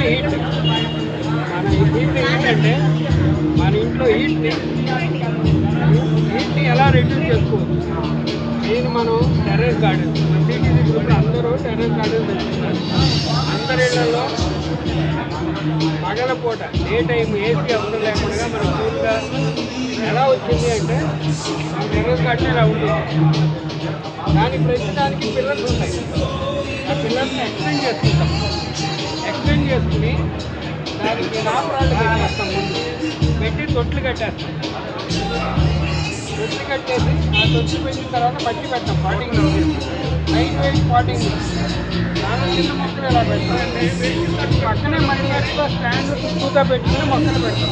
Heat. మన heat ఏంటంటే మన ఇంట్లో హీట్ని ఎలా రెడ్యూస్ చేసుకోవచ్చు. దీన్ని మనం టెర్రస్ గార్డెన్, మన సిటీసీ గ్రూప్లో అందరూ టెర్రస్ గార్డెన్ తెచ్చుకున్నారు. అందరి ఇళ్లలో పగలపూట డే టైం ఏసీ అవసరం లేకుండా మన కూల్గా ఎలా వచ్చింది అంటే మన టెర్రస్ గార్డెన్ ఇలా ఉంటుంది. దాని ప్రస్తుతానికి పిల్లర్స్ ఉంటాయి. ఆ పిల్లర్స్ని ఎక్స్టెండ్ చేసుకుంటాం. ఎక్స్టెండ్ చేసుకుని దానికి నాపరాళ్ళు పెట్టేస్తాం. ముందు పెట్టి తొట్లు కట్టేస్తాం. తొట్టి కట్టేసి ఆ తొట్టి పెట్టిన తర్వాత మట్టి పెట్టాం. Potting light weight potting. దాని చిన్న మొక్కలు ఇలా పెడతాం. పక్కనే మట్టి కట్టుతో స్టాండ్ చుట్టూగా పెట్టుకుని మొక్కలు పెడతాం.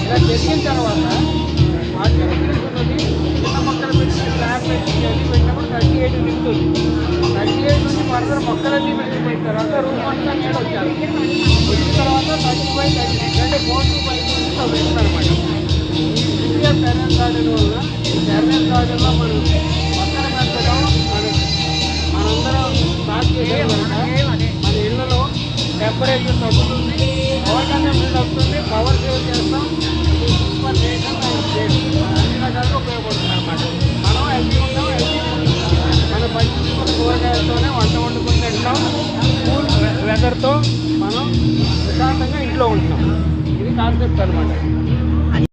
ఇలా జరిగిన తర్వాత వాటి ఉన్నది చిన్న మొక్కలు పెట్టి స్లాబ్ పెట్టి అది పెట్టినప్పుడు 38 నింపుతుంది. 38 నుంచి ఫర్దర్ మొక్కలన్నీ వెళ్ళిపోయిన తర్వాత రూమ్ అంతా నీడ వచ్చారు. వచ్చిన తర్వాత 35 అంటే 4 to 5 నుంచి వెళ్తుందన్నమాట. ఇండియా టెర్రస్ గార్డెన్ వల్ల టెర్రస్ గార్డెన్లో మనం మొక్కలు పెంచడం మనందరం స్టార్ట్ చేసే మన ఇళ్లలో టెంపరేచర్ తగ్గుతుంది, వాటర్ బిల్డ్ అవుతుంది, పవర్ సేవ్ చేస్తాం, అన్ని రకాలుగా ఉపయోగపడుతుంది అన్నమాట. మనం హెల్తీ ఉంటాం, మన పండించుకున్న కూరగాయలతోనే వంట వండుకుని తింటాం. కూల్ వెదర్తో మనం ప్రశాంతంగా ఇంట్లో ఉంటాం. ఇది కాన్సెప్ట్ అనమాట.